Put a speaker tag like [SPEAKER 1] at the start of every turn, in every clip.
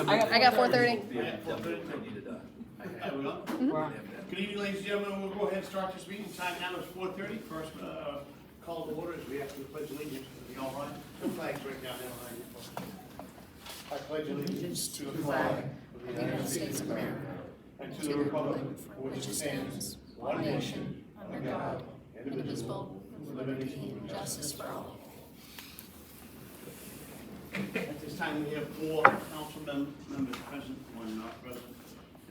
[SPEAKER 1] I got 4:30.
[SPEAKER 2] Good evening, ladies and gentlemen. We'll go ahead and start this meeting. Time now is 4:30. First call to order is we have to pledge allegiance to the all right. The flag's right down there. I pledge allegiance to the flag of the United States of America and to the republic for which it stands, one nation, under God, indivisible, with liberty and justice for all. At this time, we have 4 council members present, 1 not present.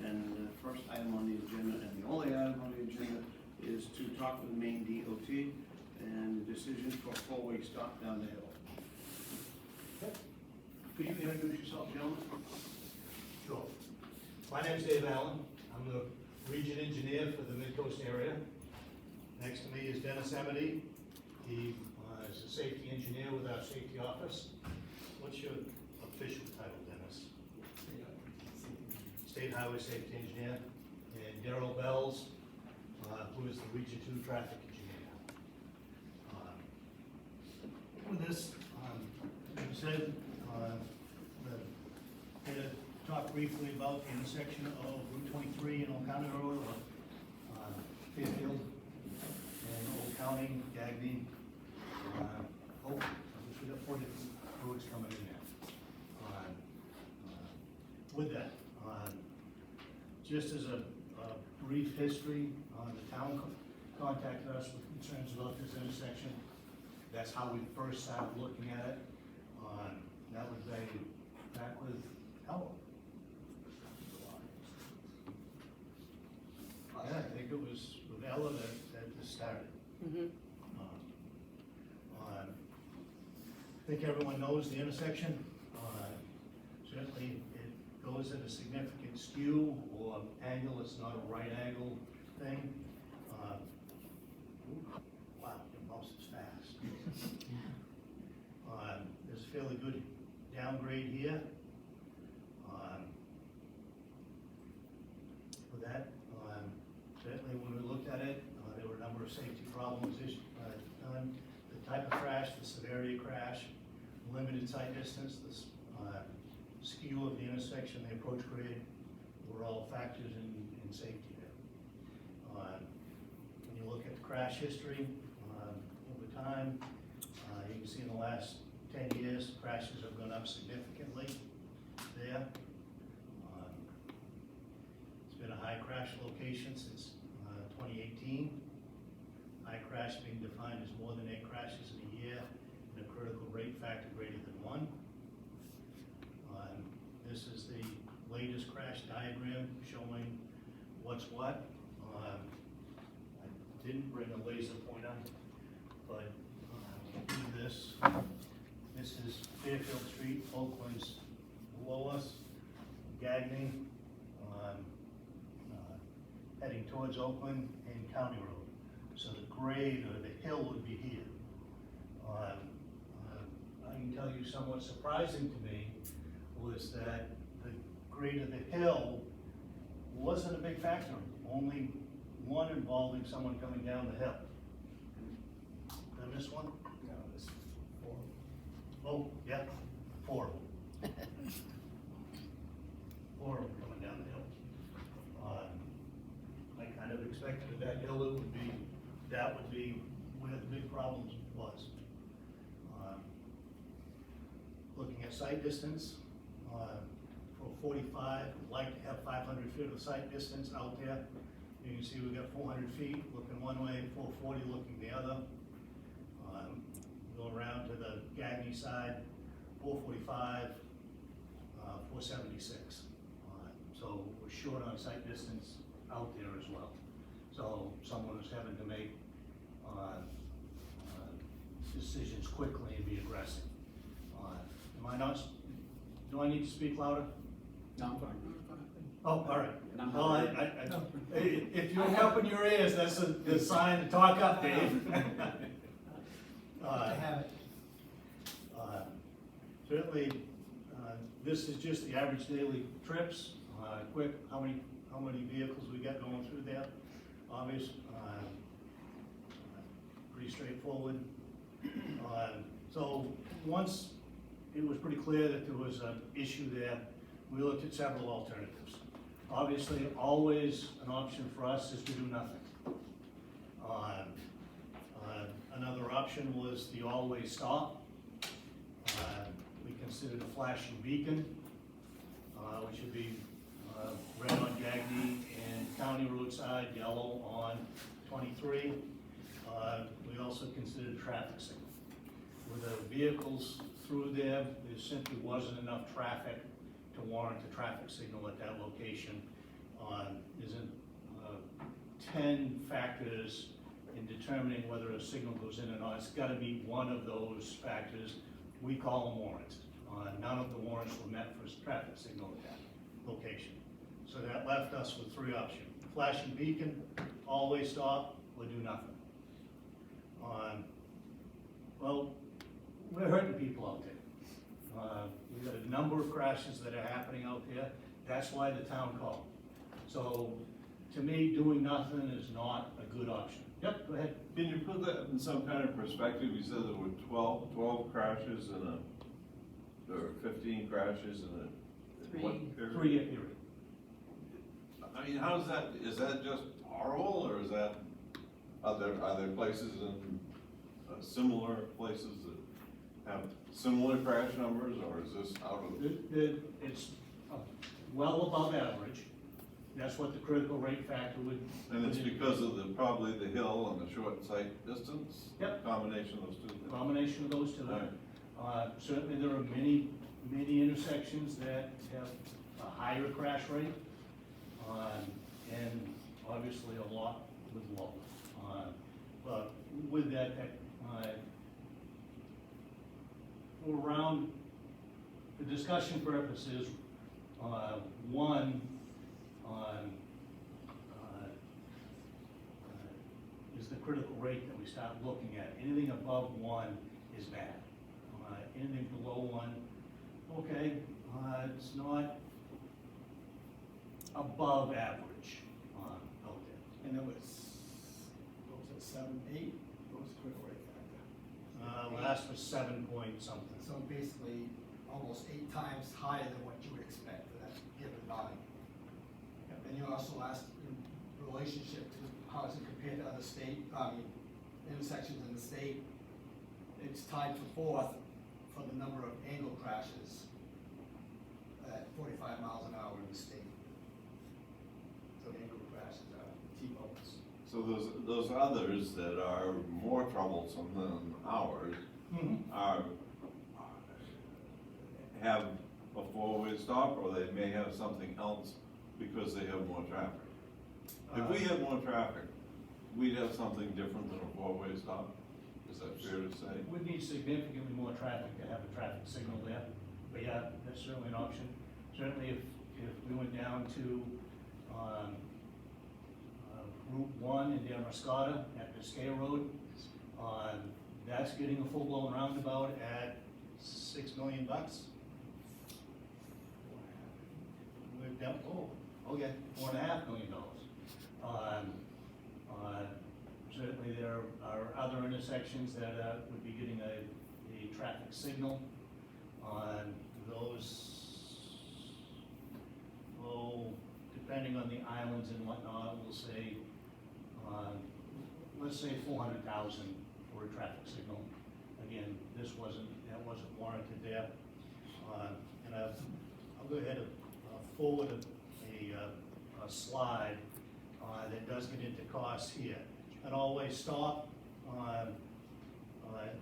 [SPEAKER 2] And the first item on the agenda, and the only item on the agenda, is to talk with the Maine DOT and the decision for 4-way stop down the hill. Could you introduce yourself, gentlemen?
[SPEAKER 3] Sure. My name is Dave Allen. I'm the region engineer for the Mid-Coast area. Next to me is Dennis Emity. He is a safety engineer with our safety office. What's your official title, Dennis? State Highway Safety Engineer. And Darrell Bells, who is the Region 2 Traffic Engineer. With this, as I said, I'm going to talk briefly about the intersection of Route 23 and Old County Road, or Fairfield, and Old County, Gagney. I wish we got 4 different roads coming in there. With that, just as a brief history, the town contacted us with concerns about this intersection. That's how we first started looking at it. That was back with Ella. Yeah, I think it was with Ella that this started. I think everyone knows the intersection. Certainly it goes at a significant skew or angle. It's not a right angle thing. Wow, your mouse is fast. There's a fairly good downgrade here. With that, certainly when we looked at it, there were a number of safety problems done. The type of crash, the severity of crash, limited sight distance, the skew of the intersection, the approach grade, were all factors in safety there. When you look at the crash history over time, you can see in the last 10 years, crashes have gone up significantly there. It's been a high crash location since 2018. High crash being defined as more than 8 crashes in a year and a critical rate factor greater than 1. This is the latest crash diagram showing what's what. I didn't bring a laser pointer, but do this. This is Fairfield Street, Oakland's below us, Gagney, heading towards Oakland and County Road. So the grade or the hill would be here. I can tell you somewhat surprising to me was that the grade of the hill wasn't a big factor. Only one involving someone coming down the hill. Did I miss one?
[SPEAKER 4] No, it's 4.
[SPEAKER 3] Oh, yeah, 4 of them. 4 of them coming down the hill. I kind of expected that hill that would be where the big problems was. Looking at sight distance, for 45, we'd like to have 500 feet of sight distance out there. You can see we've got 400 feet looking one way, 440 looking the other. Go around to the Gagney side, 445, 476. So we're short on sight distance out there as well. So someone is having to make decisions quickly and be aggressive. Am I not? Do I need to speak louder?
[SPEAKER 4] No, I'm fine.
[SPEAKER 3] Oh, all right.
[SPEAKER 4] No,
[SPEAKER 3] Well, if you're helping your ears, that's a sign to talk up, Dave.
[SPEAKER 4] I have it.
[SPEAKER 3] Certainly, this is just the average daily trips. Quick, how many vehicles we got going through there? Obvious, pretty straightforward. So once it was pretty clear that there was an issue there, we looked at several alternatives. Obviously, always an option for us is to do nothing. Another option was the always stop. We considered a flashing beacon, which would be red on Gagney and County roadside, yellow on 23. We also considered a traffic signal. With the vehicles through there simply wasn't enough traffic to warrant a traffic signal at that location. There's 10 factors in determining whether a signal goes in or not. It's gotta be one of those factors. We call them warrants. None of the warrants were met for a traffic signal at that location. So that left us with three options: flashing beacon, always stop, or do nothing. Well, we're hurting people out there. We've got a number of crashes that are happening out there. That's why the town called. So, to me, doing nothing is not a good option. Yep, go ahead.
[SPEAKER 1] Can you put that in some kind of perspective? You said there were 12 crashes there were 15 crashes in a what period?
[SPEAKER 3] 3-year period.
[SPEAKER 1] I mean, is that just horrible, or is that, are there places in similar places that have similar crash numbers, or is this out of?
[SPEAKER 3] It's well above average. That's what the critical rate factor would.
[SPEAKER 1] And it's because of probably the hill and the short sight distance?
[SPEAKER 3] Yep.
[SPEAKER 1] Combination of those two things?
[SPEAKER 3] Combination of those two.
[SPEAKER 1] Right.
[SPEAKER 3] Certainly there are many intersections that have a higher crash rate, and obviously a lot with low. But with that, around the discussion purposes, one is the critical rate that we start looking at. Anything above 1 is bad. Anything below 1, okay, it's not above average out there.
[SPEAKER 4] And it was, what was it, 7, 8? What was the critical rate factor?
[SPEAKER 3] Last was 7 point something.
[SPEAKER 5] So basically, almost 8 times higher than what you would expect for that given value. And you also asked in relationship to how does it compare to other intersections in the state. It's tied for 4th for the number of angle crashes at 45 miles an hour in the state. So angle crashes are T-bones.
[SPEAKER 1] So those others that are more troublesome than ours have a 4-way stop, or they may have something else because they have more traffic. If we had more traffic, we'd have something different than a 4-way stop. Is that fair to say?
[SPEAKER 3] Would need significantly more traffic to have a traffic signal there, but yeah, that's certainly an option. Certainly if we went down to Route 1 in Damariscotta at Biscaya Road, that's getting a full-blown roundabout at $6 million. We're down, okay, $4.5 million. Certainly there are other intersections that would be getting a traffic signal. Those, depending on the islands and whatnot, we'll say, let's say 400,000 for a traffic signal. Again, that wasn't warranted there. And I'll go ahead and forward a slide that does get into costs here. An always stop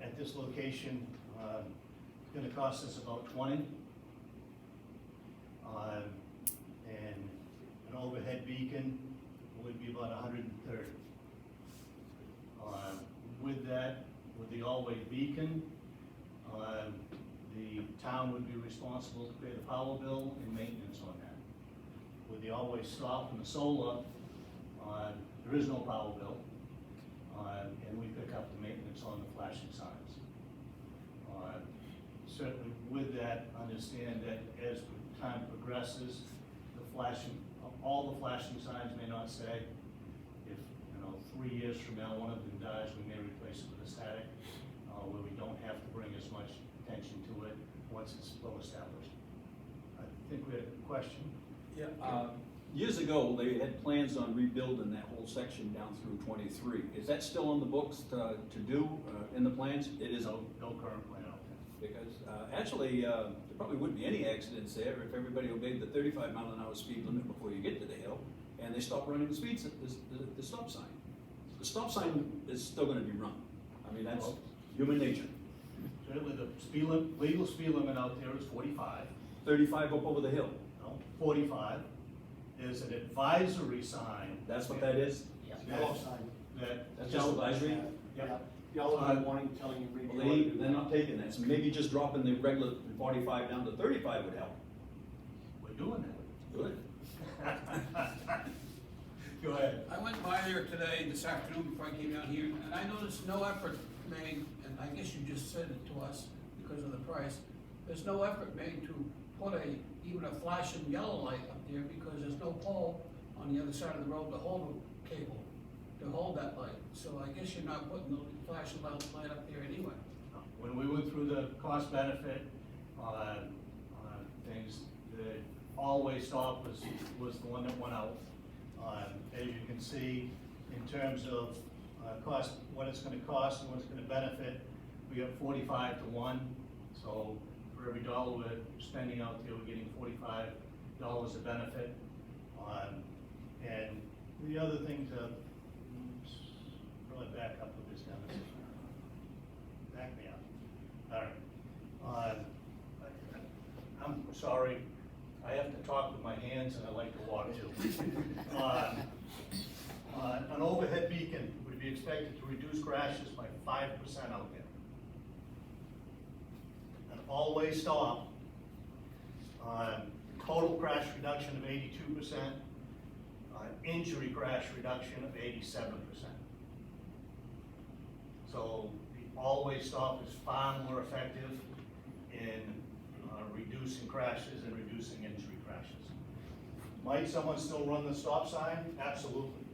[SPEAKER 3] at this location is going to cost us about 20, and an overhead beacon would be about 130. With that, with the always beacon, the town would be responsible to pay the power bill and maintenance on that. With the always stop and the solar, there is no power bill. And we pick up the maintenance on the flashing signs. Certainly with that, understand that as time progresses, all the flashing signs may not say. If 3 years from now one of them dies, we may replace it with a static, where we don't have to bring as much attention to it once it's well established. think we had a question.
[SPEAKER 6] Yeah, years ago, they had plans on rebuilding that whole section down through 23. Is that still on the books to do in the plans? It is,
[SPEAKER 3] No current plan out there.
[SPEAKER 6] because actually, there probably wouldn't be any accidents there if everybody obeyed the 35-mile-an-hour speed limit before you get to the hill, and they stopped running the speeds, the stop sign. The stop sign is still gonna be run. I mean, that's human nature.
[SPEAKER 3] Certainly the legal speed limit out there is 45.
[SPEAKER 6] 35 up over the hill.
[SPEAKER 3] No, 45. There's an advisory sign.
[SPEAKER 6] That's what that is?
[SPEAKER 2] Yellow sign.
[SPEAKER 6] That's just advisory?
[SPEAKER 2] Yeah, yellow warning telling you.
[SPEAKER 6] Well, they're not taking that, so maybe just dropping the regular 45 down to 35 would help.
[SPEAKER 3] We're doing that.
[SPEAKER 6] Good.
[SPEAKER 3] Go ahead.
[SPEAKER 7] I went by there today, this afternoon, before I came down here, and I noticed no effort made, and I guess you just said it to us because of the price. There's no effort made to put even a flashing yellow light up there because there's no pole on the other side of the road to hold a cable, to hold that light. So I guess you're not putting the flashing light up there anyway.
[SPEAKER 3] When we went through the cost benefit, things, the all-way stop was the one that went out. As you can see, in terms of cost, what it's gonna cost and what it's gonna benefit, we got 45 to 1. So for every dollar we're spending out there, we're getting $45 of benefit. And the other thing to really back up with this demonstration. Back me up. All right. I'm sorry, I have to talk with my hands and I like to walk too. An overhead beacon would be expected to reduce crashes by 5% out there. An all-way stop, total crash reduction of 82%, injury crash reduction of 87%. So the all-way stop is far more effective in reducing crashes and reducing injury crashes. Might someone still run the stop sign? Absolutely.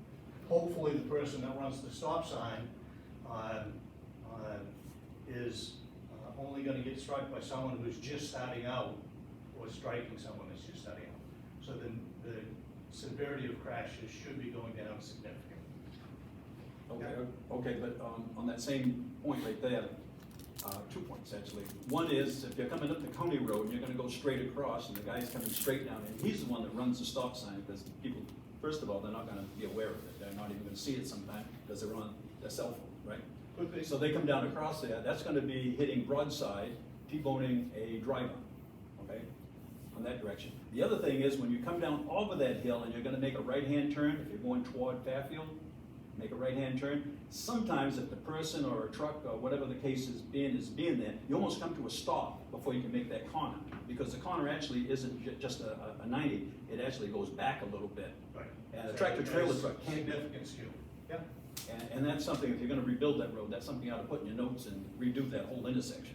[SPEAKER 3] Hopefully the person that runs the stop sign is only gonna get struck by someone who's just starting out or striking someone that's just starting out. So then the severity of crashes should be going down significantly.
[SPEAKER 6] Okay, but on that same point right there, 2 points actually. One is, if you're coming up the county road and you're gonna go straight across and the guy's coming straight down, and he's the one that runs the stop sign, because people, first of all, they're not gonna be aware of it. They're not even gonna see it sometime because they're on their cell phone, right?
[SPEAKER 3] Could be.
[SPEAKER 6] So they come down across there, that's gonna be hitting broadside, T-boning a driver, okay, on that direction. The other thing is, when you come down over that hill and you're gonna make a right-hand turn, if you're going toward Fairfield, make a right-hand turn. Sometimes if the person or a truck or whatever the case is being there, you almost come to a stop before you can make that corner. Because the corner actually isn't just a 90, it actually goes back a little bit.
[SPEAKER 3] Right.
[SPEAKER 6] And a tractor trailer truck can't.
[SPEAKER 3] Significant skew. Yep.
[SPEAKER 6] And that's something, if you're gonna rebuild that road, that's something you ought to put in your notes and redo that whole intersection.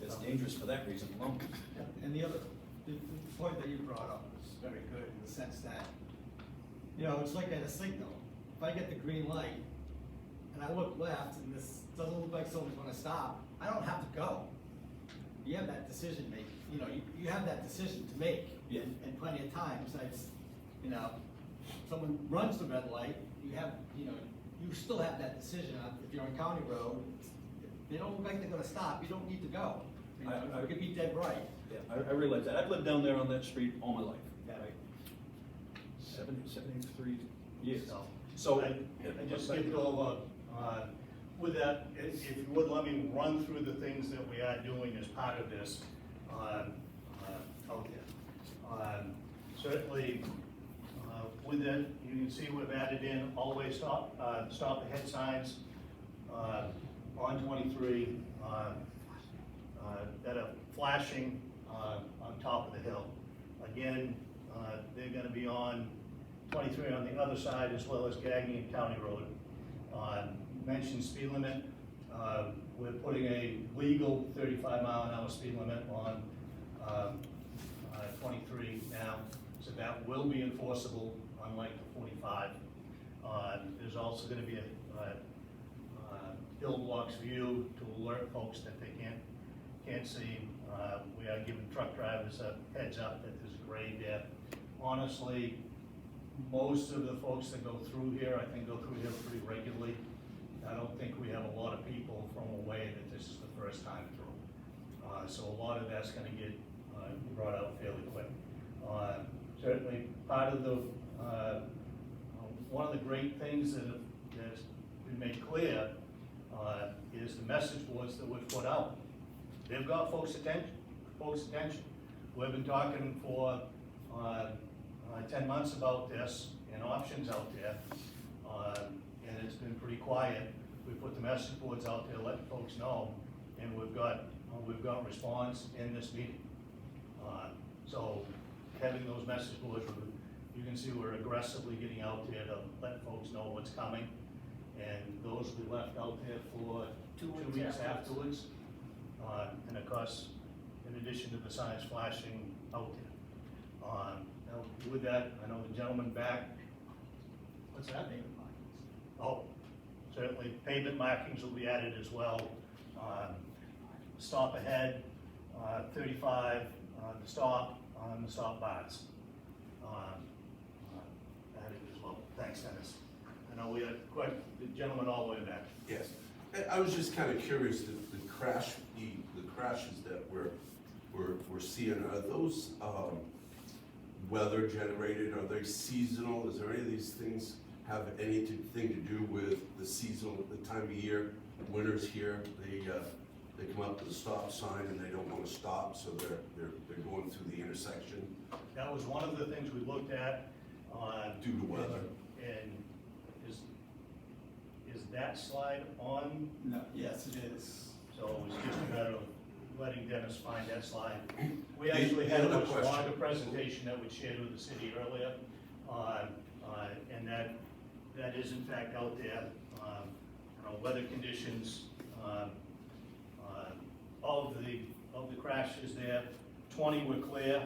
[SPEAKER 6] It's dangerous for that reason alone.
[SPEAKER 5] And the point that you brought up is very good in the sense that, you know, it's like at a signal. If I get the green light and I look left and this doesn't look like someone's gonna stop, I don't have to go. You have that decision making, you know, you have that decision to make.
[SPEAKER 6] Yeah.
[SPEAKER 5] And plenty of times, that's, you know, someone runs the red light, you have, you know, you still have that decision. If you're on county road, if they don't look like they're gonna stop, you don't need to go. You know, it could be dead right.
[SPEAKER 6] Yeah, I realize that. I've lived down there on that street all my life.
[SPEAKER 5] Yeah.
[SPEAKER 6] Right? 73 years.
[SPEAKER 3] So,
[SPEAKER 6] So.
[SPEAKER 3] I just skipped over, with that, if you would let me run through the things that we are doing as part of this, out there. Certainly, with that, you can see we've added in all-way stop ahead signs, on 23, that are flashing, on top of the hill. Again, they're gonna be on 23 on the other side, as well as Gagne and County Road. Mentioned speed limit, we're putting a legal 35-mile-an-hour speed limit on 23 now, so that will be enforceable, unlike the 45. There's also gonna be a hill blocks view to alert folks that they can't see We are giving truck drivers a heads up that there's a grade there. Honestly, most of the folks that go through here, I think go through here pretty regularly. I don't think we have a lot of people from away that this is the first time through. So a lot of that's gonna get brought out fairly quick. Certainly, part of the, one of the great things that's been made clear is the message boards that we've put out. They've got folks' attention. We've been talking for 10 months about this and options out there, and it's been pretty quiet. We put the message boards out there, letting folks know, and we've got response in this meeting. So having those message boards, you can see we're aggressively getting out there to let folks know what's coming. And those we left out there for 2 weeks afterwards. And of course, in addition to the signs flashing out there. Now with that, I know the gentleman back, what's that name? Oh, certainly pavement markings will be added as well. Stop ahead, 35, the stop on the stop bars. Added as well. Thanks, Dennis. I know we had quite the gentleman all the way back.
[SPEAKER 8] Yes, I was just kind of curious, the crashes that we're seeing, are those weather generated, are they seasonal? Is there any of these things have anything to do with the seasonal, the time of year? Winter's here, they come up to the stop sign and they don't want to stop, so they're going through the intersection
[SPEAKER 3] That was one of the things we looked at.
[SPEAKER 8] due to weather.
[SPEAKER 3] And is that slide on?
[SPEAKER 4] No, yes, it is.
[SPEAKER 3] So it's just a matter of letting Dennis find that slide. We actually had a
[SPEAKER 8] The other
[SPEAKER 3] much
[SPEAKER 8] question.
[SPEAKER 3] longer presentation that we shared with the city earlier. And that is in fact out there. Weather conditions, of the crashes there, 20 were clear,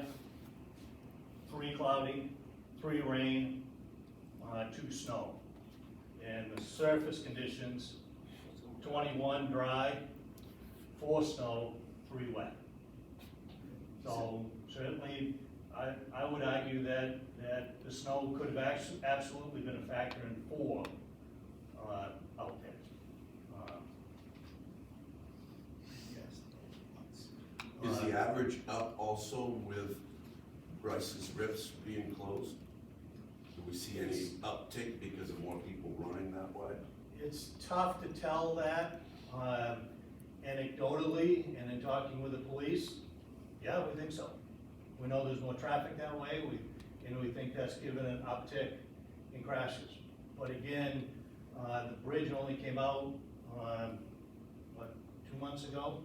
[SPEAKER 3] 3 cloudy, 3 rain, 2 snow. And the surface conditions, 21 dry, 4 snow, 3 wet. So certainly, I would argue that the snow could have absolutely been a factor in 4 out there.
[SPEAKER 8] Is the average up also with Bryce's Rips being closed? Do we see any uptick because of more people running that way?
[SPEAKER 3] It's tough to tell that, anecdotally, and in talking with the police, yeah, we think so. We know there's more traffic that way, we think that's given an uptick in crashes. But again, the bridge only came out, 2 months ago?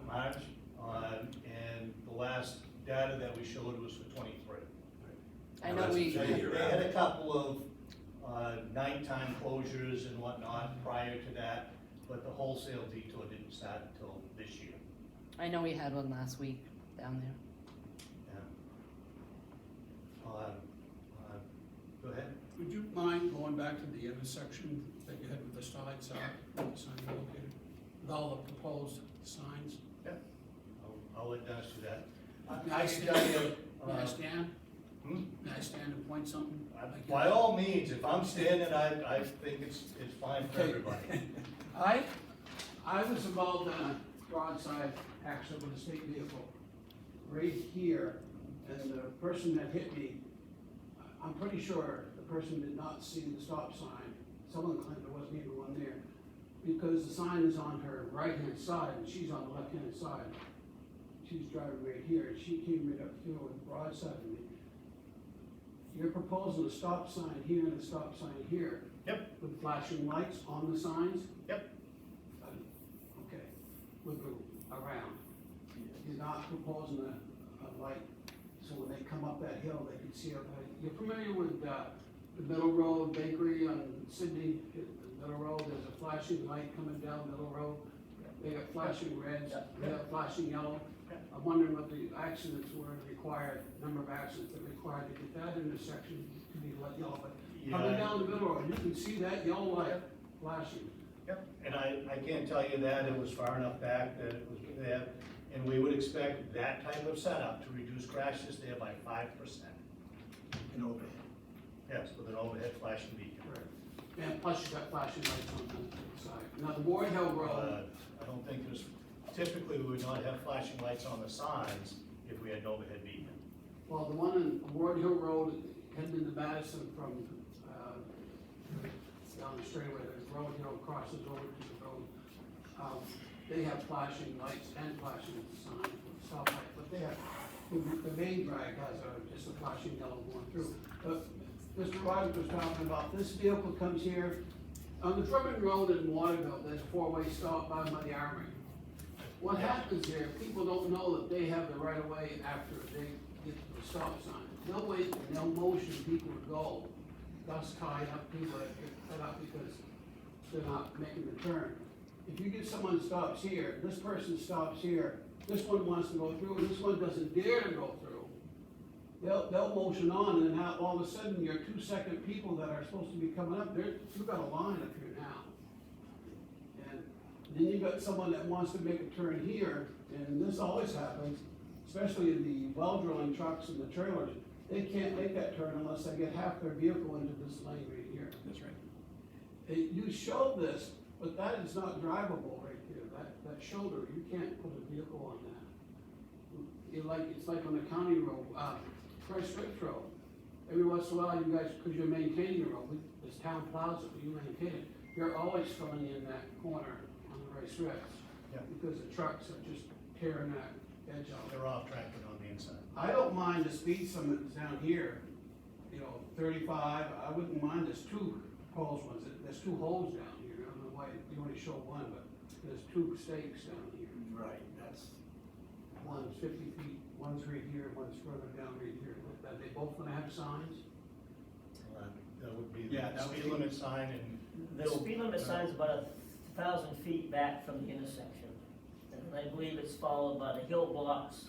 [SPEAKER 3] March, and the last data that we showed was for 23.
[SPEAKER 9] I know
[SPEAKER 8] That's
[SPEAKER 9] we,
[SPEAKER 8] a
[SPEAKER 3] They
[SPEAKER 8] year
[SPEAKER 3] had a
[SPEAKER 8] out.
[SPEAKER 3] couple of nighttime closures and whatnot prior to that, but the wholesale detour didn't start until this year.
[SPEAKER 9] I know we had one last week down there.
[SPEAKER 3] Yeah. Go ahead.
[SPEAKER 7] Would you mind going back to the intersection that you had with the slides out, the sign located, with all the proposed signs?
[SPEAKER 3] Yeah. I'll let Dennis do that.
[SPEAKER 7] May
[SPEAKER 3] I
[SPEAKER 7] I
[SPEAKER 3] can tell you,
[SPEAKER 7] May I stand?
[SPEAKER 3] hmm?
[SPEAKER 7] May I stand and point something?
[SPEAKER 3] By all means, if I'm standing, I think it's fine for
[SPEAKER 7] Okay.
[SPEAKER 3] everybody.
[SPEAKER 7] I was involved in a broadside accident with a state vehicle right here, and the person that hit me, I'm pretty sure the person did not see the stop sign. Someone claimed there wasn't even one there, because the sign is on her right-hand side, and she's on the left-hand side. She's driving right here, and she came right up here with broadside of me. You're proposing a stop sign here and a stop sign here.
[SPEAKER 3] Yep.
[SPEAKER 7] With flashing lights on the signs?
[SPEAKER 3] Yep.
[SPEAKER 7] Okay, with the around. You're not proposing a light, so when they come up that hill, they can see it. You're familiar with the Middle Road Bakery on Sydney, the Middle Road, there's a flashing light coming down Middle Road. They got flashing reds, they have flashing yellow. I'm wondering what the accidents were required, number of accidents that required to get that intersection to be lit yellow. But coming
[SPEAKER 3] Yeah.
[SPEAKER 7] down the Middle Road, you can see that yellow light flashing.
[SPEAKER 3] Yep. And I can't tell you that, it was far enough back that it was there. And expect that type of setup to reduce crashes there by 5%.
[SPEAKER 4] In overhead.
[SPEAKER 3] Yes, with an overhead flashing beacon.
[SPEAKER 7] Right. And plus you got flashing lights on the side. Now, the Ward Hill Road,
[SPEAKER 3] I don't think there's, typically, we would not have flashing lights on the signs if we had an overhead beacon.
[SPEAKER 7] well, the one in Ward Hill Road, heading into Madison from, down the straightaway, the road, crosses over to the road. They have flashing lights and flashing signs, stoplight, but they have, the main drag has just a flashing yellow going through. But Mr. Rogers was talking about, this vehicle comes here, on the Truman Road in Waterville, there's a four-way stop by the Armory. What happens there, people don't know that they have the right of way after they get to the stop sign. They'll wait and they'll motion people to go, thus tying up people that get cut up because they're not making the turn. If you get someone stops here, this person stops here, this one wants to go through, and this one doesn't dare to go through, they'll motion on, and now all of a sudden, your 2-second people that are supposed to be coming up, you've got a line up here now. And then you've got someone that wants to make a turn here, and this always happens, especially the well drilling trucks and the trailers, they can't make that turn unless they get half their vehicle into this lane right here.
[SPEAKER 6] That's right.
[SPEAKER 7] You showed this, but that is not drivable right here, that shoulder, you can't put a vehicle on that. It's like on the county road, Fresh Strips Road. Every once in a while, you guys, because you're maintaining the road, this town plows it, but you maintain it, you're always filling in that corner on the right strips.
[SPEAKER 3] Yeah.
[SPEAKER 7] Because the trucks are just tearing that edge out.
[SPEAKER 3] They're off tracking on the inside.
[SPEAKER 7] I don't mind the speed limit down here, 35, I wouldn't mind, there's two holes, there's two holes down here, I don't know why you only show one, but there's two stakes down here.
[SPEAKER 3] Right, that's.
[SPEAKER 7] One's 50 feet, one's right here, one's further down right here, are they both gonna have signs?
[SPEAKER 3] That would be
[SPEAKER 4] Yeah,
[SPEAKER 3] the
[SPEAKER 4] that would
[SPEAKER 3] speed
[SPEAKER 4] be-
[SPEAKER 3] limit sign and.
[SPEAKER 10] The speed limit sign's about 1,000 feet back from the intersection. And I believe it's followed by the hill blocks.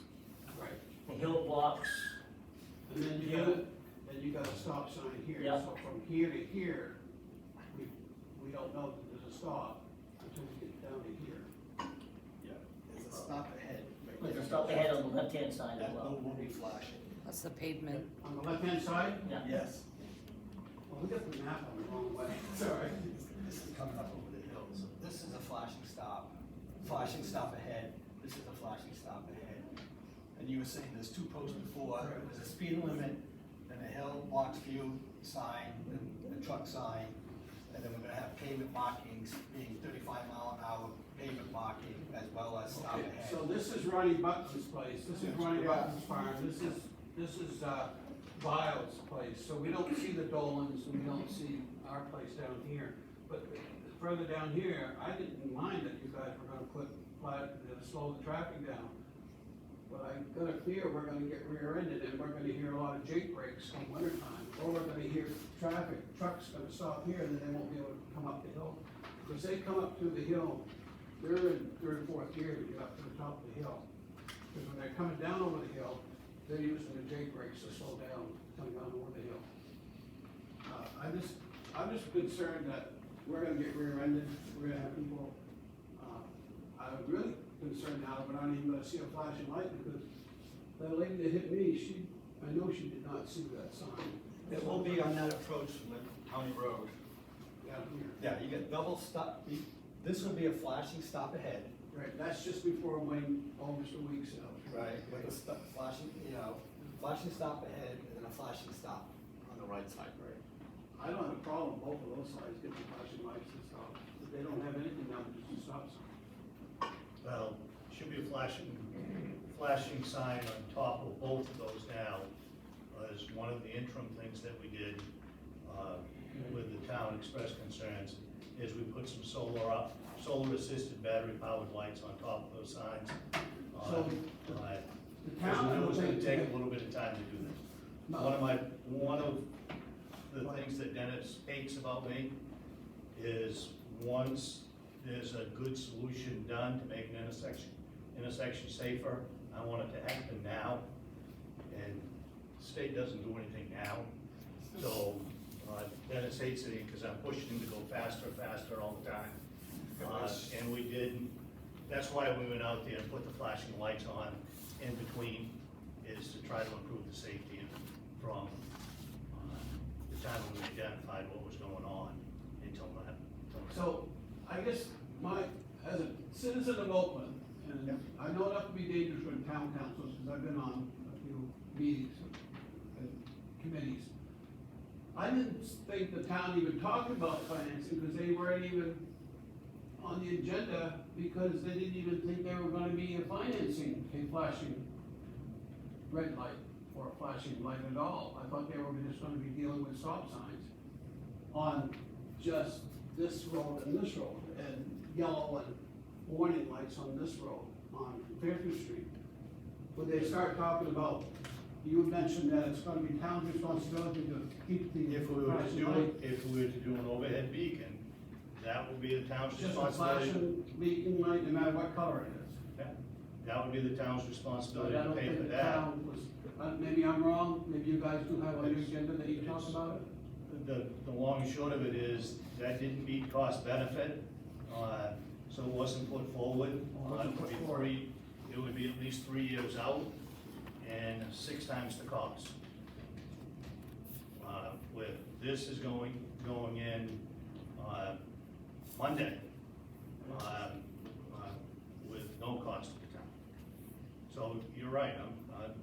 [SPEAKER 7] Right.
[SPEAKER 10] The hill blocks,
[SPEAKER 7] And then you got a stop sign here,
[SPEAKER 10] Yeah.
[SPEAKER 7] so from here to here, we don't know that there's a stop until we get down to here.
[SPEAKER 4] Yeah, there's a stop ahead. right
[SPEAKER 10] there's
[SPEAKER 4] there.
[SPEAKER 10] a stop ahead on the left-hand side as
[SPEAKER 4] That
[SPEAKER 10] well.
[SPEAKER 4] boat will be flashing.
[SPEAKER 9] That's the pavement.
[SPEAKER 7] On the left-hand side,
[SPEAKER 10] Yeah.
[SPEAKER 4] Yes.
[SPEAKER 7] well, we got the map on the wrong way, sorry.
[SPEAKER 5] This is coming up over the hill, so this is a flashing stop ahead, this is a flashing stop ahead. And you were saying there's two posts before, there's a speed limit, then a hill blocks view sign, and a truck sign, and then we're gonna have pavement markings being 35-mile-an-hour pavement marking as well as stop
[SPEAKER 7] Okay,
[SPEAKER 5] ahead.
[SPEAKER 7] so this is Ronnie Button's place, this is Ronnie Button's farm, this is Biles' place, so we don't see the Dolans, and we don't see our place down here. But further down here, I didn't mind that you guys were gonna put slow the traffic down. But I got a fear we're gonna get rear-ended, and we're gonna hear a lot of Jake brakes come winter time, or we're gonna hear trucks gonna stop here, and then they won't be able to come up the hill. Because they come up through the hill, they're in third, fourth gear to get up to the top of the hill. Because when they're coming down over the hill, they're using the Jake brakes to slow down, coming down over the hill. I'm just concerned that we're gonna get rear-ended, we're gonna have people, I'm really concerned now that we're not even gonna see a flashing light, because that lady that hit me, I know she did not see that sign.
[SPEAKER 5] It will be on that approach from the county road.
[SPEAKER 7] Down here.
[SPEAKER 5] Yeah, you get double stop, this will be a flashing stop ahead.
[SPEAKER 7] Right, that's just before Wayne, Mr. Weeks out.
[SPEAKER 5] With a flashing, flashing stop ahead and then a flashing stop on the right side.
[SPEAKER 7] Right. I don't have a problem, both of those sides getting flashing lights and stuff, but they don't have anything now, just a stop sign.
[SPEAKER 3] Well, should be a flashing sign on top of both of those now, as one of the interim things that we did, with the town express concerns, is we put some solar assisted battery powered lights on top of those signs.
[SPEAKER 7] So, the town,
[SPEAKER 3] Because it was gonna take a little bit of time to do this. One of the things that Dennis hates about me is once there's a good solution done to make an intersection safer, I want it to happen now. And the state doesn't do anything now. So Dennis hates it because I'm pushing him to go faster all the time. And we did that's why we went out there and put the flashing lights on in between, is to try to improve the safety from the time when we identified what was going on until that.
[SPEAKER 7] So, I guess as a citizen of Oakland, and I know enough to be dangerous for town councils, because I've been on a few meetings and committees. I didn't think the town even talked about financing, because they weren't even on the agenda, because they didn't even think they were gonna be financing a flashing red light or a flashing light at all. I thought they were just gonna be dealing with stop signs on just this road and this road, and yellow and warning lights on this road, on Fairview Street. Would they start talking about, you mentioned that it's gonna be town's responsibility to keep the
[SPEAKER 3] If we were to
[SPEAKER 7] flashing
[SPEAKER 3] do
[SPEAKER 7] light.
[SPEAKER 3] if we were to do an overhead beacon, that would be the town's
[SPEAKER 7] Just a
[SPEAKER 3] responsibility.
[SPEAKER 7] flashing beacon light, no matter what color it is.
[SPEAKER 3] Yeah, that would be the town's
[SPEAKER 7] But
[SPEAKER 3] responsibility
[SPEAKER 7] I
[SPEAKER 3] to
[SPEAKER 7] don't
[SPEAKER 3] pay
[SPEAKER 7] think
[SPEAKER 3] for
[SPEAKER 7] the
[SPEAKER 3] that.
[SPEAKER 7] town was, maybe I'm wrong, maybe you guys do have on your agenda that you talk about it?
[SPEAKER 3] The long and short of it is, that didn't meet cost benefit, so it wasn't put forward.
[SPEAKER 7] Wasn't put forward.
[SPEAKER 3] It would be at least 3 years out, and 6 times the cost. With this is going in, Monday, with no cost to the town. So you're right,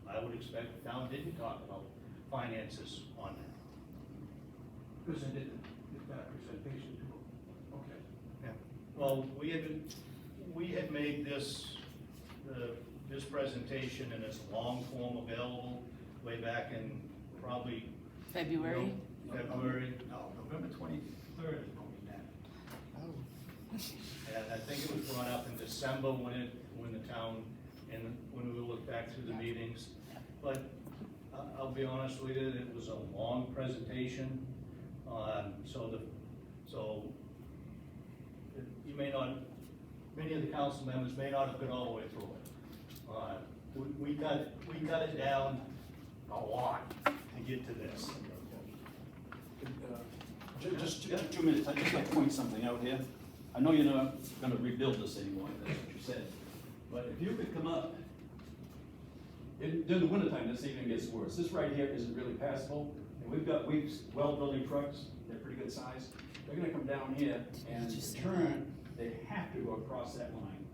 [SPEAKER 3] I would expect the town didn't talk about finances on that.
[SPEAKER 7] Because I didn't get that presentation to them. Okay.
[SPEAKER 3] Yeah. Well, we had made this presentation in its long form available way back in probably
[SPEAKER 9] February?
[SPEAKER 3] February.
[SPEAKER 6] No, November 23rd is when we met.
[SPEAKER 9] Oh.
[SPEAKER 3] And I think it was brought up in December when the town, and when we looked back through the meetings. But I'll be honest with you, it was a long presentation. So you may not, many of the council members may not have been all the way through it. We cut it down a lot to get to this.
[SPEAKER 6] Just 2 minutes, I'd just like to point something out here. I know you're not gonna rebuild this anymore, that's what you said. But if you could come up, during the wintertime, this even gets worse. This right here isn't really passable. And we've got well-building trucks, they're pretty good size. They're gonna come down here and turn, they have to go across that line.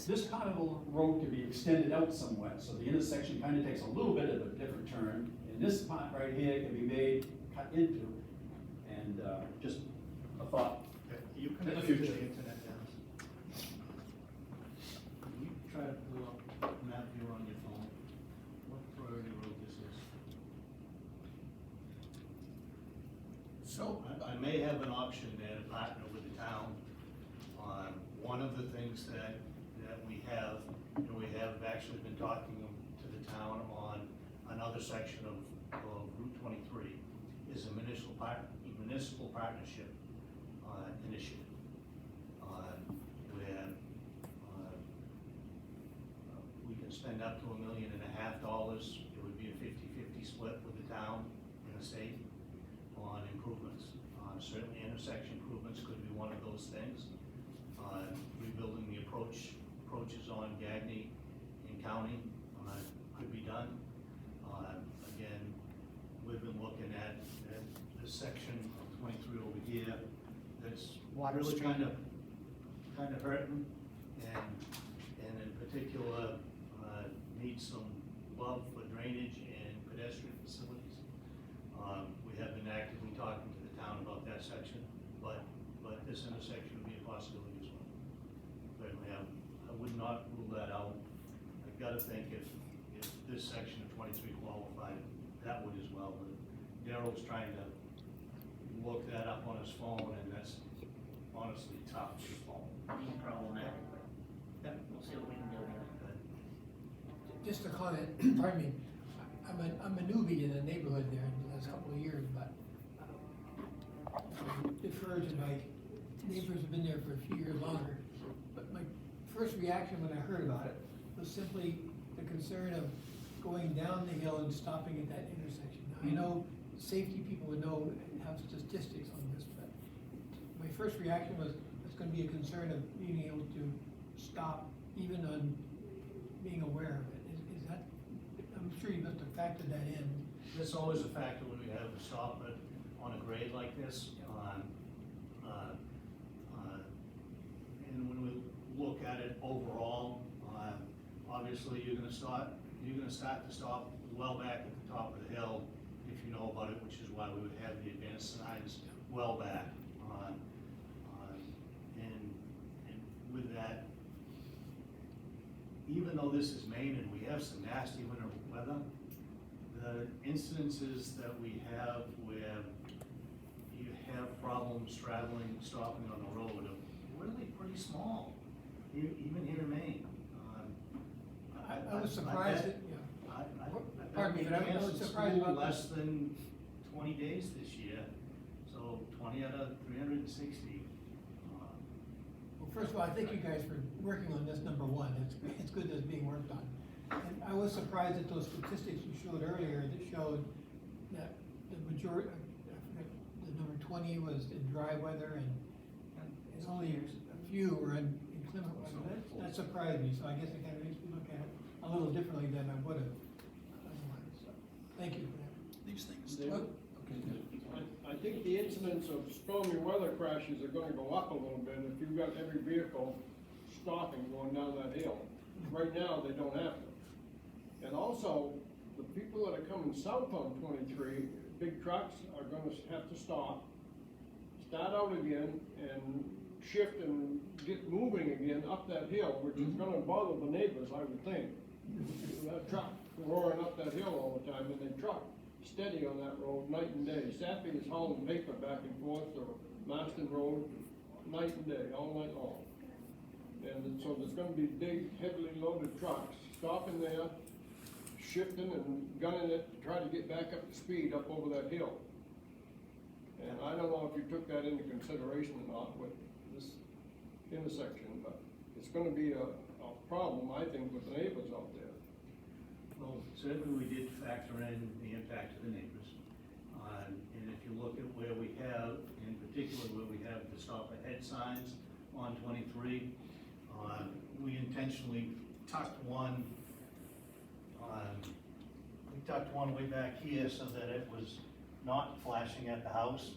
[SPEAKER 6] This part of the road can be extended out somewhat, so the intersection kind of takes a little bit of a different turn. And this part right here can be made, cut into, and just a thought.
[SPEAKER 3] You
[SPEAKER 6] In the
[SPEAKER 3] connect
[SPEAKER 6] future.
[SPEAKER 3] to the internet now. Can you try to pull up a map viewer on your phone? What priority road this is?
[SPEAKER 7] So,
[SPEAKER 3] I may have an option there to partner with the town on one of the things that we have, and we have actually been talking to the town on another section of Route 23, is a municipal partnership initiative, where we can spend up to $1.5 million. It would be a 50-50 split with the town and the state on improvements. Certainly intersection improvements could be one of those things. Rebuilding the approaches on Gagney and County could be done. Again, we've been looking at this section of 23 over here that's
[SPEAKER 9] Water
[SPEAKER 3] really
[SPEAKER 9] Street.
[SPEAKER 3] kind of hurting, and in particular needs some love for drainage and pedestrian facilities. We have been actively talking to the town about that section, but this intersection would be a possibility as well. Certainly, I would not rule that out. I've got to think if this section of 23 qualified, that would as well. But Daryl's trying to look that up on his phone, and that's honestly tough.
[SPEAKER 10] Being problematic, but
[SPEAKER 3] Yeah.
[SPEAKER 10] we'll see what we can do here.
[SPEAKER 11] Just a comment, pardon me, I'm a newbie in the neighborhood there in the last couple of years, but I defer to my neighbors who've been there for a few years longer. But my first reaction when I heard about it was simply the concern of going down the hill and stopping at that intersection. Now, I know safety people would know and have statistics on this, but my first reaction was, it's gonna be a concern of being able to stop even on being aware of it? Is that, I'm sure you must have factored that in.
[SPEAKER 3] That's always a factor when we have a stop on a grade like this. And when we look at it overall, obviously you're gonna start to stop well back at the top of the hill if you know about it, which is why we would have the advanced signs well back. And with that, even though this is Maine and we have some nasty winter weather, the incidences that we have where you have problems stopping on the road are really pretty small, even here in Maine.
[SPEAKER 11] I was surprised that, Pardon me, but I was surprised about
[SPEAKER 3] less than 20 days this year, so 20 out of 360.
[SPEAKER 11] Well, first of all, I thank you guys for working on this, number one. It's good that it's being worked on. And I was surprised at those statistics you showed earlier that showed that the majority, I forget, the number 20 was in dry weather and only a few were in inclement weather. That surprised me, so I guess it kind of makes me look at it a little differently than I would have. So, thank you for that.
[SPEAKER 6] These things.
[SPEAKER 7] Okay,
[SPEAKER 4] I think the incidence of stormy weather crashes are gonna go up a little bit if you've got every vehicle stopping going down that hill. Right now, they don't have to. And also, the people that are coming south on 23, big trucks are gonna have to stop, start out again, and shift and get moving again up that hill, which is gonna bother the neighbors, I would think. That truck roaring up that hill all the time, and they truck steady on that road night and day. Sappy is hauling paper back and forth, or Marston Road, night and day, all night long. And so there's gonna be big, heavily loaded trucks stopping there, shifting and gunning it to try to get back up to speed up over that hill. And I don't know if you took that into consideration or not with this intersection, but it's gonna be a problem, I think, with the neighbors out there.
[SPEAKER 3] Well, certainly we did factor in the impact of the neighbors. And if you look at where we have, in particular where we have the stop ahead signs on 23, we intentionally tucked one, way back here so that it was not flashing at the house.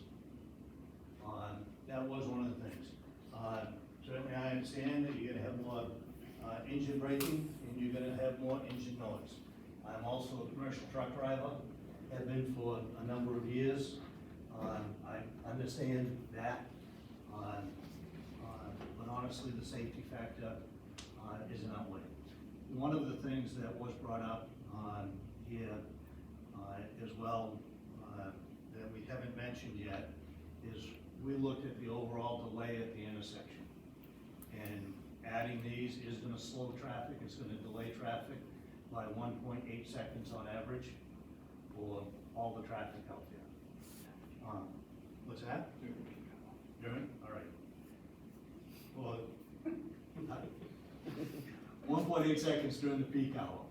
[SPEAKER 3] That was one of the things. Certainly I understand that you're gonna have more engine braking and you're gonna have more engine noise. I'm also a commercial truck driver, have been for a number of years. I understand that, but honestly, the safety factor isn't outweighed. One of the things that was brought up here as well, that we haven't mentioned yet, is we looked at the overall delay at the intersection. And adding these is gonna slow traffic, it's gonna delay traffic by 1.8 seconds on average for all the traffic out there. What's that? During? All right. Well, 1.8 seconds during the peak hour.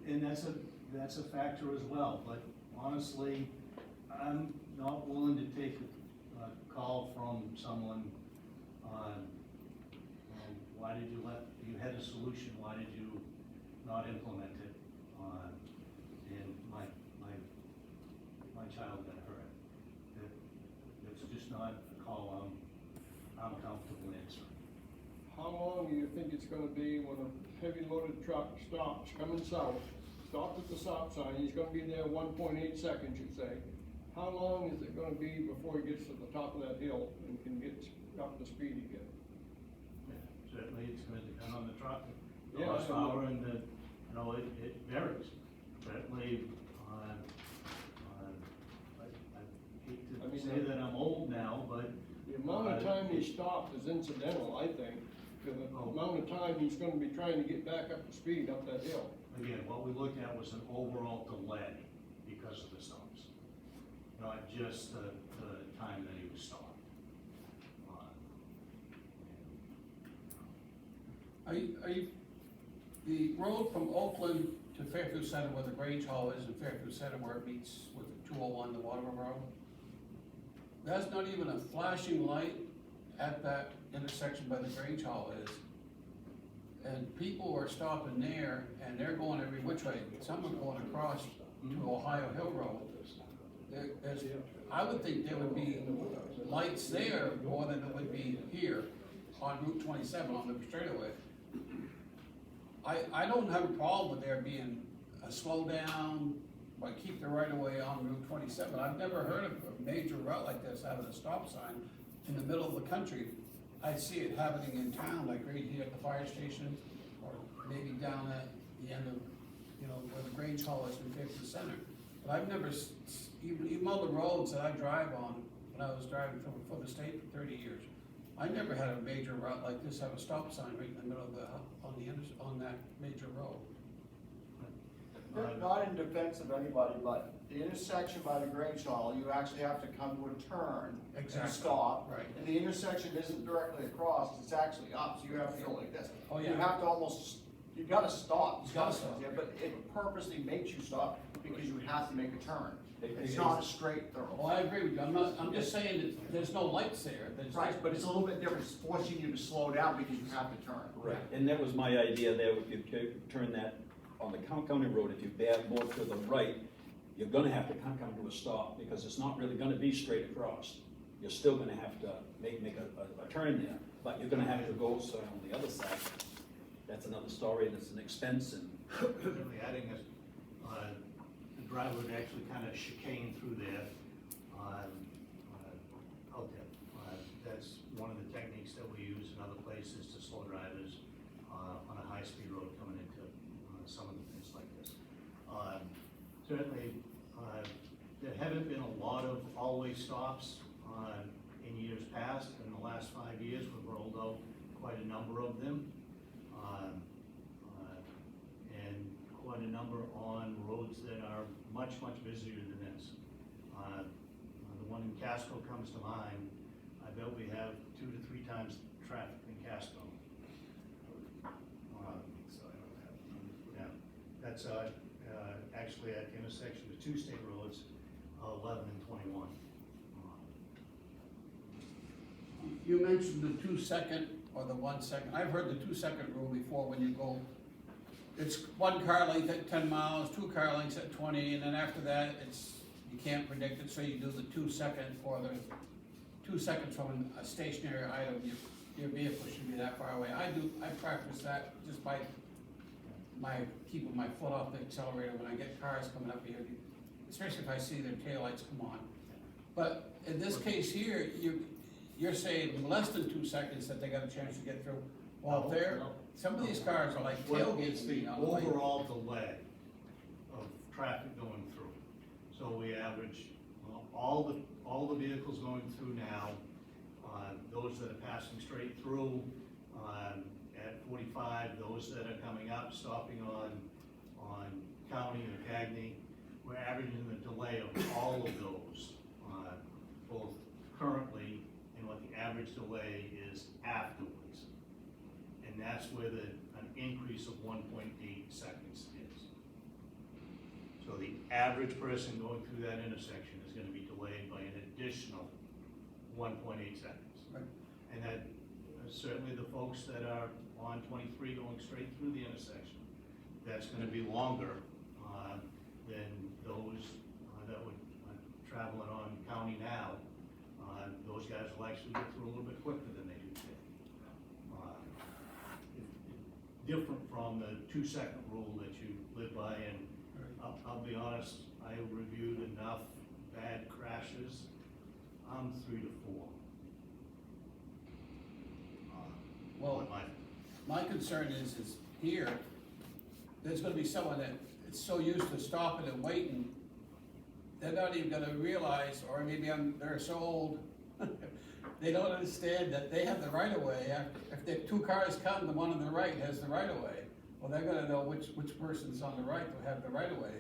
[SPEAKER 3] And that's a factor as well, but honestly, I'm not willing to take a call from someone on, why did you had a solution, why did you not implement it? And my child got hurt. It's just not a call I'm comfortable answering.
[SPEAKER 4] How long do you think it's gonna be when a heavy loaded truck stops, coming south, stopped at the stop sign, he's gonna be there 1.8 seconds, you say? How long is it gonna be before he gets to the top of that hill and can get up to speed again?
[SPEAKER 3] Certainly, it's gonna depend on the truck, the
[SPEAKER 4] Yeah,
[SPEAKER 3] horsepower, and it varies. Certainly, I hate to say that I'm old now, but.
[SPEAKER 4] The amount of time he stopped is incidental, I think, to the amount of time he's gonna be trying to get back up to speed up that hill.
[SPEAKER 3] Again, what we looked at was an overall delay because of the stops, not just the time that he was stopped.
[SPEAKER 7] Are you, the road from Oakland to Fairfield Center where the Grange Hall is, and Fairfield Center where it meets with 201, the Waterman Road? There's not even a flashing light at that intersection by the Grange Hall is, and people are stopping there, and they're going every which way. Some are going across to Ohio Hill Road. I would think there would be lights there more than there would be here on Route 27 on the straightaway. I don't have a problem with there being a slowdown, but keep the right of way on Route 27. I've never heard of a major route like this having a stop sign in the middle of the country. I see it happening in town, like right here at the fire station, or maybe down at the end of, where the Grange Hall is in Fairfield Center. But I've never, even on the roads that I drive on, when I was driving for the state for 30 years, I never had a major route like this have a stop sign right in the middle of on that major road.
[SPEAKER 12] Not in defense of anybody, but the intersection by the Grange Hall, you actually have to come to a turn and
[SPEAKER 7] Exactly.
[SPEAKER 12] stop.
[SPEAKER 7] Right.
[SPEAKER 12] And the intersection isn't directly across, it's actually up, so you have to go like this.
[SPEAKER 7] Oh, yeah.
[SPEAKER 12] You have to almost, you gotta stop.
[SPEAKER 7] You gotta stop.
[SPEAKER 12] Yeah, but it purposely makes you stop because you have to make a turn.
[SPEAKER 6] It-
[SPEAKER 12] It's
[SPEAKER 6] it
[SPEAKER 12] not a
[SPEAKER 6] is-
[SPEAKER 12] straight thorough.
[SPEAKER 7] Well, I agree with you. I'm just saying that there's no lights there. There's
[SPEAKER 12] Right, but it's a little bit different, it's forcing you to slow down because you have to turn.
[SPEAKER 6] Right, and that was my idea there, if you turn that on the county road, if you bear more to the right, you're gonna have to come to a stop, because it's not really gonna be straight across. You're still gonna have to make a turn there, but you're gonna have to go so on the other side. That's another story, and it's an expense, and
[SPEAKER 3] Really adding is, the driver would actually kind of chicane through there, out there. That's one of the techniques that we use in other places to slow drivers, on a high-speed road coming into, some of the things like this. Certainly, there haven't been a lot of all-way stops, in years past. In the last 5 years, we've rolled out quite a number of them. And quite a number on roads that are much, much busier than this. The one in Casco comes to mind. I bet we have 2 to 3 times traffic in Casco. Yeah, that's, actually at the intersection of 2 state roads, 11 and 21.
[SPEAKER 7] You mentioned the 2-second or the 1 second. I've heard the 2-second rule before when you go, it's 1 car length at 10 miles, 2 car lengths at 20, and then after that, you can't predict it, so you do the 2-second or the 2 seconds from a stationary item, your vehicle should be that far away. I practice that just by keeping my foot off the accelerator when I get cars coming up here, especially if I see their taillights come on. But in this case here, you're saying less than 2 seconds that they got a chance to get through. Well, some of these cars are like tailgates.
[SPEAKER 3] The overall delay of traffic going through. So we average, all the vehicles going through now, those that are passing straight through, at 45, those that are coming up, stopping on County or Cagney, we're averaging the delay of all of those, both currently and what the average delay is afterwards. And that's where an increase of 1.8 seconds is. So the average person going through that intersection is gonna be delayed by an additional 1.8 seconds.
[SPEAKER 7] Right.
[SPEAKER 3] And that, certainly the folks that are on 23 going straight through the intersection, that's gonna be longer, than those, that would, traveling on County now. Those guys will actually get through a little bit quicker than they do today. Different from the 2-second rule that you live by, and I'll be honest, I reviewed enough bad crashes, I'm 3 to 4.
[SPEAKER 7] Well, my concern is here, there's gonna be someone that is so used to stopping and waiting, they're not even gonna realize, or maybe they're so old, they don't understand that they have the right of way. If the 2 cars come, the one on the right has the right of way. Well, they're gonna know which person's on the right to have the right of way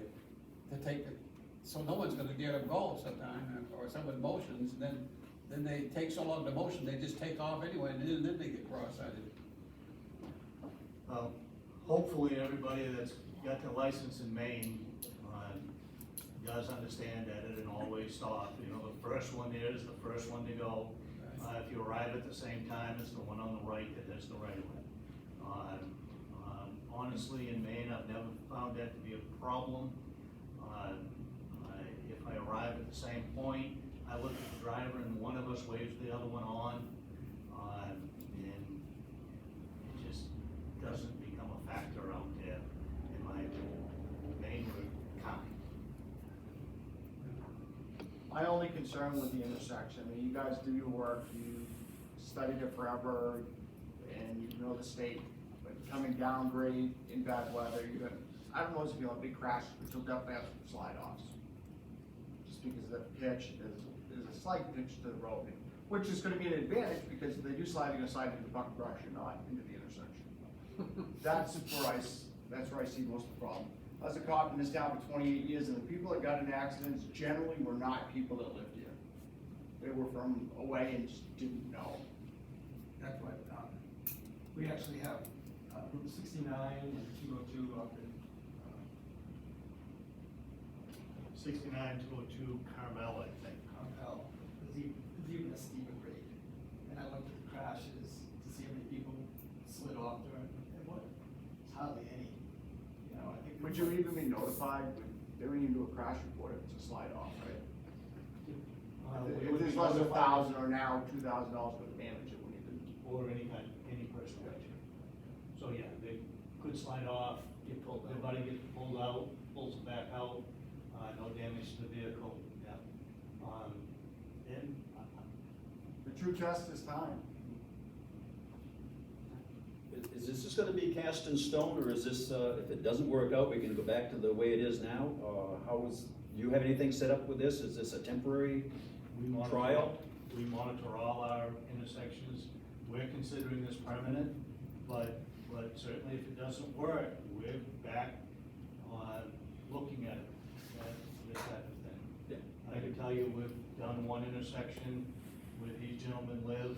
[SPEAKER 7] to take it. So no one's gonna dare to go sometime, or someone motions, and then they take so long to motion, they just take off anyway, and then they get cross-eyed.
[SPEAKER 3] Hopefully everybody that's got their license in Maine, does understand that at an all-way stop. The first one is the first one to go. If you arrive at the same time as the one on the right, that has the right of way. Honestly, in Maine, I've never found that to be a problem. If I arrive at the same point, I look at the driver and one of us waves the other one on, and it just doesn't become a factor out there, in my opinion. Maine, we're kind.
[SPEAKER 12] My only concern with the intersection, I mean, you guys do your work, you studied it forever, and you know the state, but coming down grade in bad weather, you're gonna, I don't know if you'll have big crashes, but you'll definitely have some slide-offs. Just because the pitch is a slight pitch to the road, which is gonna be an advantage, because if they do slide, they're gonna slide into the bucket brush and not into the intersection. That's where I see most of the problem. I was a cop in this town for 28 years, and the people that got in accidents generally were not people that lived here. They were from away and just didn't know.
[SPEAKER 5] That's what, we actually have, Route 69 and 202 up in,
[SPEAKER 3] 69, 202 Carmel, I think.
[SPEAKER 5] Carmel. There's even a steeper grade. And I looked at the crashes to see how many people slid off during, and what, it's hardly any. You know, I think.
[SPEAKER 12] Would you even be notified, they wouldn't even do a crash report if it's a slide off, right? If there's less than 1,000 or now $2,000 worth of damage, it wouldn't even.
[SPEAKER 3] Or any person watching. So yeah, they could slide off, their body gets pulled out, pulls it back out, no damage to the vehicle, yeah. And,
[SPEAKER 12] The true test is time.
[SPEAKER 6] Is this just gonna be cast in stone, or is this, if it doesn't work out, we can go back to the way it is now? Do you have anything set up with this? Is this a temporary
[SPEAKER 3] we monitor.
[SPEAKER 6] trial?
[SPEAKER 3] We monitor all our intersections. We're considering this permanent, but certainly if it doesn't work, we're back on looking at it, this type of thing.
[SPEAKER 6] Yeah.
[SPEAKER 3] I can tell you, we've done one intersection where these gentlemen live.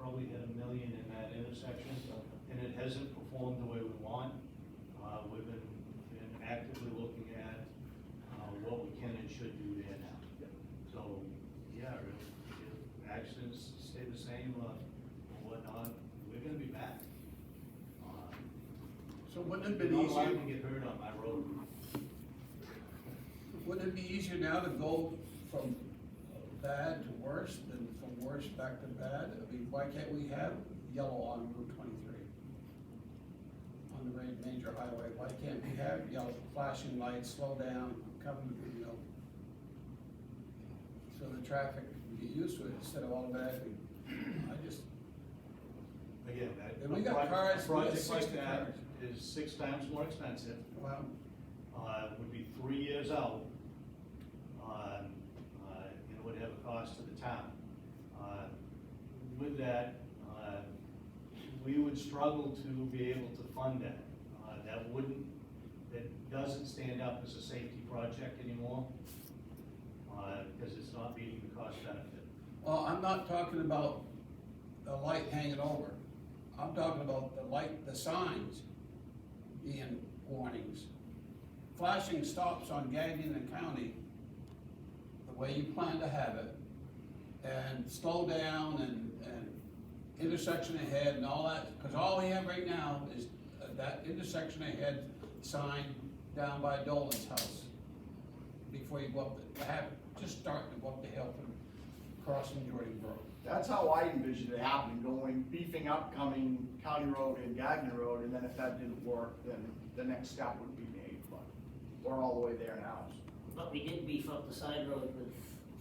[SPEAKER 3] Probably hit $1 million in that intersection, and it hasn't performed the way we want. We've been actively looking at what we can and should do there now. So, yeah, if accidents stay the same or whatnot, we're gonna be back.
[SPEAKER 7] So wouldn't it have been
[SPEAKER 3] Not allowed
[SPEAKER 7] easier,
[SPEAKER 3] to get hurt on my road.
[SPEAKER 7] wouldn't it be easier now to go from bad to worse than from worse back to bad? I mean, why can't we have yellow on Route 23? On the major highway, why can't we have yellow flashing lights, slow down, come, you know? So the traffic can get used to it instead of automatically,
[SPEAKER 3] Again,
[SPEAKER 7] And we got cars,
[SPEAKER 3] a project
[SPEAKER 7] we got
[SPEAKER 3] like
[SPEAKER 7] 60
[SPEAKER 3] that
[SPEAKER 7] cars.
[SPEAKER 3] is 6 times more expensive.
[SPEAKER 7] well,
[SPEAKER 3] Would be 3 years out. And it would have a cost to the town. With that, we would struggle to be able to fund that. That doesn't stand up as a safety project anymore, because it's not meeting the cost benefit.
[SPEAKER 7] well, I'm not talking about the light hanging over. I'm talking about the light, the signs being warnings. Flashing stops on Gagnon and County, the way you plan to have it, and slow down and intersection ahead and all that, because all we have right now is that intersection ahead sign down by Dolan's house. Before you go up, just starting to go up the hill from crossing Jordan Brook.
[SPEAKER 12] That's how I envisioned it happening, beefing up coming County Road and Gagnon Road, and then if that didn't work, then the next step would be made, but we're all the way there now.
[SPEAKER 10] But we did beef up the side road with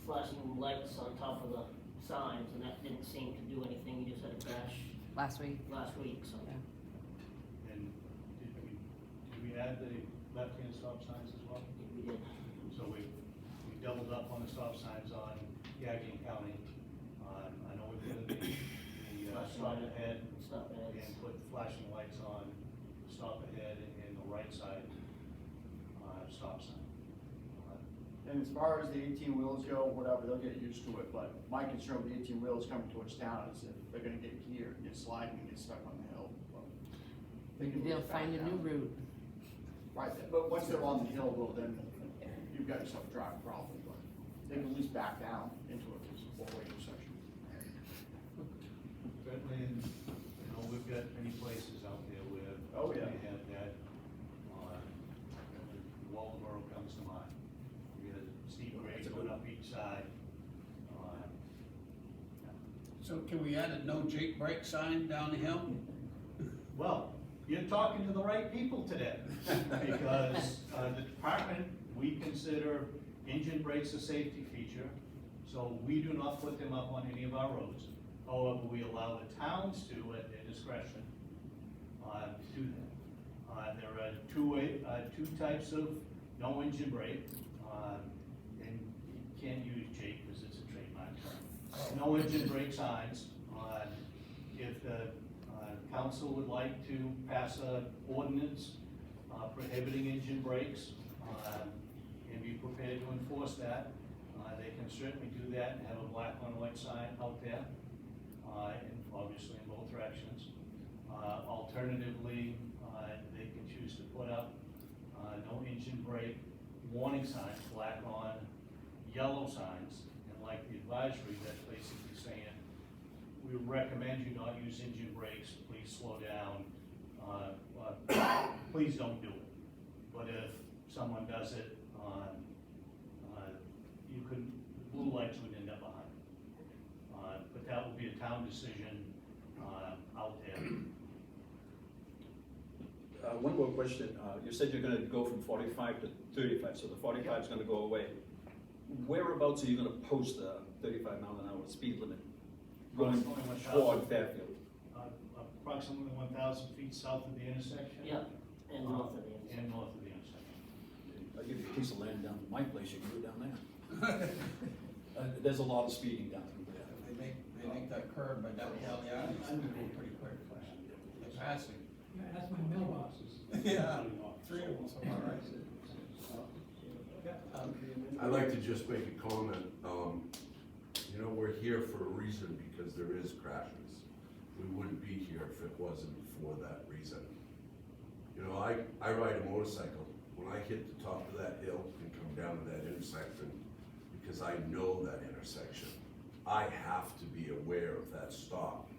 [SPEAKER 10] flashing lights on top of the signs, and that didn't seem to do anything. You just had a crash
[SPEAKER 9] last week.
[SPEAKER 10] last week, so.
[SPEAKER 9] Yeah.
[SPEAKER 3] And did we add the left-hand stop signs as well?
[SPEAKER 10] We did.
[SPEAKER 3] So we doubled up on the stop signs on Gagnon County. I know we put in the stop ahead
[SPEAKER 10] Stop ahead.
[SPEAKER 3] and put flashing lights on stop ahead and the right side stop sign.
[SPEAKER 12] And as far as the 18-wheels go, whatever, they'll get used to it, but my concern with the 18-wheels coming towards town is if they're gonna get geared, get sliding, and get stuck on the hill. But they can
[SPEAKER 9] They'll
[SPEAKER 12] get back
[SPEAKER 9] find a new
[SPEAKER 12] down.
[SPEAKER 9] route.
[SPEAKER 12] Right, but once they're on the hill, well, then you've got yourself a traffic problem, but they can at least back down into it, it's a four-way intersection.
[SPEAKER 3] Certainly, and, you know, we've got many places out there where.
[SPEAKER 12] Oh, yeah.
[SPEAKER 3] We have that, Waldeboro comes to mind. We got steep grades going up each side.
[SPEAKER 7] So can we add a no Jake brake sign down the hill?
[SPEAKER 3] Well, you're talking to the right people today, because, the department, we consider engine brakes a safety feature, so we do not put them up on any of our roads. However, we allow the towns to, at their discretion, do that. There are two types of no engine brake, and you can't use Jake because it's a trademark term. No engine brake signs. If the council would like to pass a ordinance prohibiting engine brakes, and be prepared to enforce that, they can certainly do that and have a black on white sign out there, and obviously in both directions. Alternatively, they can choose to put up no engine brake warning signs, black on yellow signs, and like the advisory, that's basically saying, we recommend you not use engine brakes, please slow down, please don't do it. But if someone does it, you could, blue lights would end up behind. But that would be a town decision, out there.
[SPEAKER 6] One more question. You said you're gonna go from 45 to 35, so the 45 is gonna go away. Whereabouts are you gonna post the 35-mile-an-hour speed limit going toward Fairfield?
[SPEAKER 3] Approximately 1,000 feet south of the intersection.
[SPEAKER 10] Yeah, and north of the intersection.
[SPEAKER 3] And north of the intersection.
[SPEAKER 6] I'll give you a piece of land down at my place, you can do it down there. There's a lot of speeding down there.
[SPEAKER 7] They make that curve by down the hill, yeah, I'm gonna go pretty quick. They're passing.
[SPEAKER 11] Yeah, that's my mailboxes.
[SPEAKER 7] Yeah, 3 of them, so all right.
[SPEAKER 8] I'd like to just make a comment. You know, we're here for a reason because there is crashes. We wouldn't be here if it wasn't for that reason. You know, I ride a motorcycle. When I hit the top of that hill and come down to that intersection, because I know that intersection, I have to be aware of that stop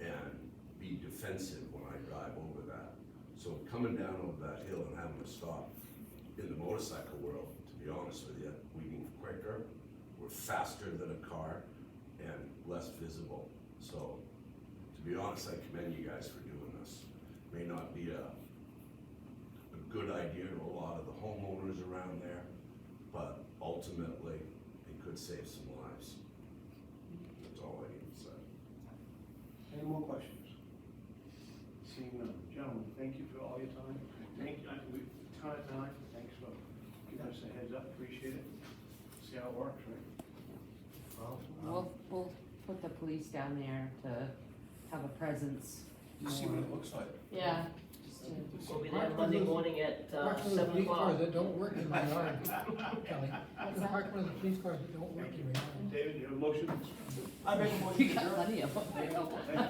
[SPEAKER 8] and be defensive when I drive over that. So coming down over that hill and having to stop, in the motorcycle world, to be honest with you, we move quicker, we're faster than a car, and less visible. So, to be honest, I commend you guys for doing this. May not be a good idea to a lot of the homeowners around there, but ultimately, it could save some lives. That's all I need to say.
[SPEAKER 2] Any more questions? Seeing none. Gentlemen, thank you for all your time. Thank you, tonight, thanks for giving us a heads up, appreciate it. See how it works, right?
[SPEAKER 9] We'll put the police down there to have a presence.
[SPEAKER 7] See what it looks like.
[SPEAKER 9] Yeah.
[SPEAKER 10] We'll be there Monday morning at,
[SPEAKER 11] Park one of the
[SPEAKER 10] 7
[SPEAKER 11] police
[SPEAKER 10] o'clock.
[SPEAKER 11] cars that don't work in my yard, Kelly. Park one of the police cars that don't work in my yard.
[SPEAKER 2] David, you have a motion?
[SPEAKER 12] I make a motion
[SPEAKER 9] You
[SPEAKER 12] to
[SPEAKER 9] got
[SPEAKER 12] adjourn.
[SPEAKER 9] plenty of them.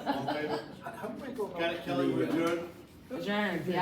[SPEAKER 2] All in favor?
[SPEAKER 6] How do I go about?
[SPEAKER 2] Got it, Kelly, we're adjourned.
[SPEAKER 9] Adjourned, yeah.